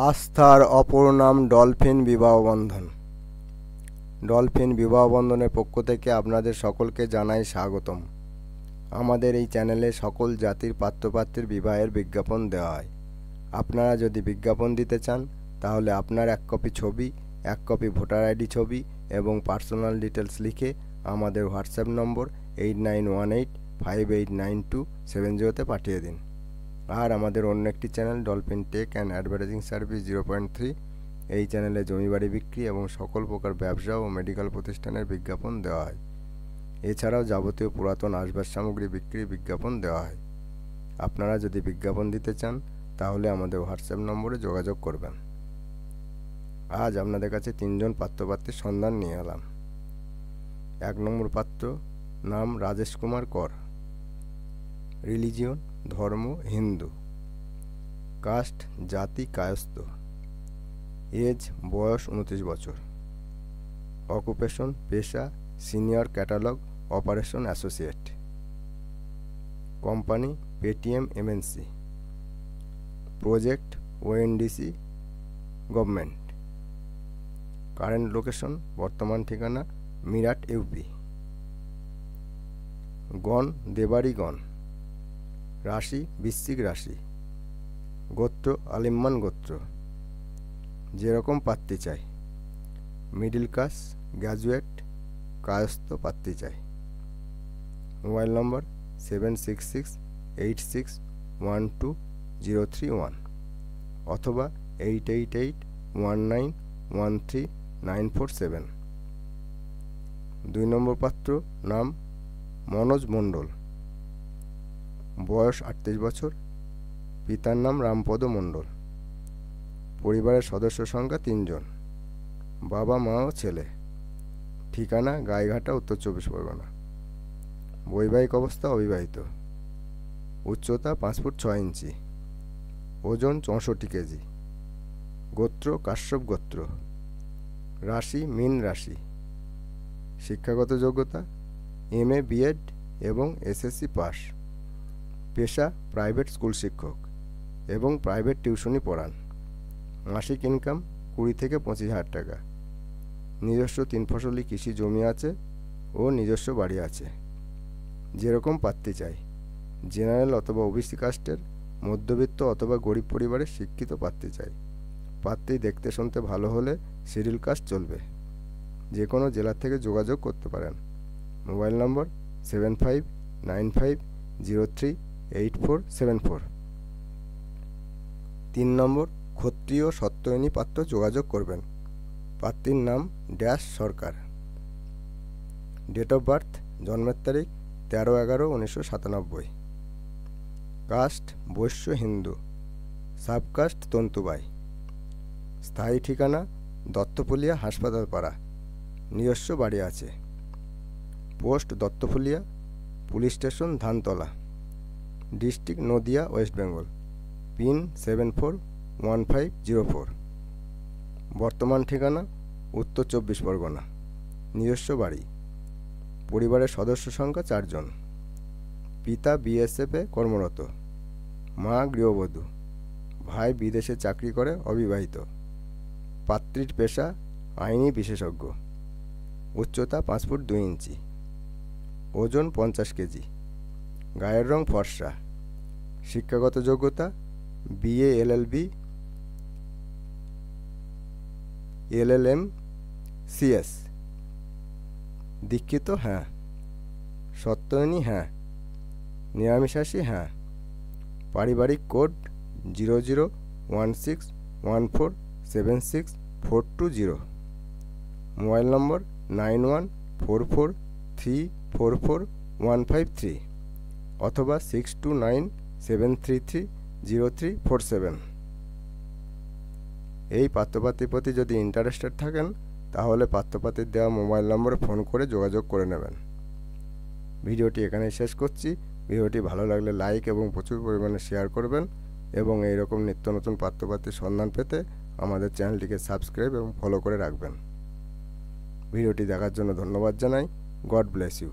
আস্থার অপর নাম ডলফিন বিবাহ বন্ধন। ডলফিন বিবাহ বন্ধনের পক্ষ থেকে আপনাদের সকলকে জানাই স্বাগতম। আমাদের এই চ্যানেলে সকল জাতির পাত্রপাত্রীর বিবাহের বিজ্ঞাপন দেওয়া হয়। আপনারা যদি বিজ্ঞাপন দিতে চান তাহলে আপনার 1 কপি ছবি, 1 কপি ভোটার আইডি ছবি এবং পার্সোনাল ডিটেলস লিখে আমাদের হোয়াটসঅ্যাপ নম্বর 8918589270 পাঠিয়ে দিন। আর আমাদের অন্য একটি channel Dolphin tech and advertising service 0.3, এই চ্যানেলে জমি বাড়ি বিক্রি এবং সকল প্রকার ব্যবসা ও মেডিকেল প্রতিষ্ঠানের বিজ্ঞাপন দেওয়া হয়। এছাড়াও যাবতীয় পুরাতন আসবাব সামগ্রী বিক্রির বিজ্ঞাপন দেওয়া হয়। আপনারা যদি বিজ্ঞাপন দিতে চান তাহলে আমাদের হোয়াটসঅ্যাপ নম্বরে যোগাযোগ করবেন। আজ আপনাদের কাছে 3 জন পাত্রপাত্রীর সন্ধান নিয়ে এলাম। 1 নম্বর পাত্র, নাম রাজেশ কুমার কর, রিলিজিয়ন ধর্ম হিন্দু, কাস্ট জাতি কায়স্থ, এজ বয়স 29 বছর, অকুপেশন পেশা senior catalogue operation associate, company Paytm MNC, project ONDC government, current location বর্তমান ঠিকানা মিরাট ইউপি, গণ দেবাড়ি গণ, রাশি বৃশ্চিক রাশি, গোত্র আলিম্মান গোত্র। যেরকম পাত্রী চাই, মিডিল ক্লাস গ্র্যাজুয়েট কায়স্থ পাত্রী চাই। মোবাইল নম্বর 7668612031 অথবা 8881913947। 2 নম্বর পাত্র, নাম মনোজ মণ্ডল, বয়স 38 বছর, পিতার নাম রামপদ মণ্ডল, পরিবারের সদস্য সংখ্যা 3 জন, বাবা মা ও ছেলে, ঠিকানা গাইঘাটা উত্তর 24 পরগনা, বৈবাহিক অবস্থা অবিবাহিত, উচ্চতা 5 ফুট 6 ইঞ্চি, ওজন 64 কেজি, গোত্র কাশ্যপ গোত্র, রাশি মীন রাশি, শিক্ষাগত যোগ্যতা MA বিএড এবং SSC পাস, পেশা প্রাইভেট স্কুল শিক্ষক এবং প্রাইভেট টিউশনি পড়ান, মাসিক ইনকাম 20 থেকে 25,000 টাকা, নিজস্ব 3 ফসলি কৃষি জমি আছে ও নিজস্ব বাড়ি আছে। যেরকম পাত্রী চাই, জেনারেল অথবা ওবিসি কাস্টের, মধ্যবিত্ত অথবা গরিব পরিবারের শিক্ষিত পাত্রী চাই। পাত্রী দেখতে শুনতে ভালো হলে শিডিউল কাস্ট চলবে। যে কোনো জেলা থেকে যোগাযোগ করতে পারেন। মোবাইল নম্বর 7595038474। 3 নম্বর, ক্ষত্রিয় সত্যয়নী পাত্র যোগাযোগ করবেন। পাত্রীর নাম dash Sarkar, date of birth জন্মের তারিখ 13/11/1997, কাস্ট বৈশ্য হিন্দু, সাবকাস্ট তন্তুবাই, স্থায়ী ঠিকানা দত্তফুলিয়া হাসপাতাল পাড়া, নিজস্ব বাড়ি আছে, post Duttaphulia, police station Dhantala, district Nadia West Bengal, pin 741504, বর্তমান ঠিকানা উত্তর 24 পরগনা, নিজস্ব বাড়ি, পরিবারের সদস্য সংখ্যা 4 জন, পিতা বিএসএফে কর্মরত, মা গৃহবধূ, ভাই বিদেশে চাকরি করে অবিবাহিত, পাত্রীর পেশা আইনি বিশেষজ্ঞ, উচ্চতা 5 ফুট 2 ইঞ্চি, ওজন 50 কেজি, গায়ের রং ফর্সা, শিক্ষাগত যোগ্যতা BA LLB LLM CS, দীক্ষিত হ্যাঁ, সত্যয়নী হ্যাঁ, নিরামিষাশী হ্যাঁ, পারিবারিক কোড 0016147642 মোবাইল নম্বর 9144344153 অথবা 6297330347। এই পাত্রপাত্রীর প্রতি যদি ইন্টারেস্টেড থাকেন তাহলে পাত্রপাত্রীর দেওয়া মোবাইল নম্বরে ফোন করে যোগাযোগ করে নেবেন। ভিডিওটি এখানেই শেষ করছি। ভিডিওটি ভালো লাগলে লাইক এবং প্রচুর পরিমাণে শেয়ার করবেন এবং এইরকম নিত্য নতুন পাত্রপাত্রীর সন্ধান পেতে আমাদের চ্যানেলটিকে সাবস্ক্রাইব এবং ফলো করে রাখবেন। ভিডিওটি দেখার জন্য ধন্যবাদ জানাই। God bless you.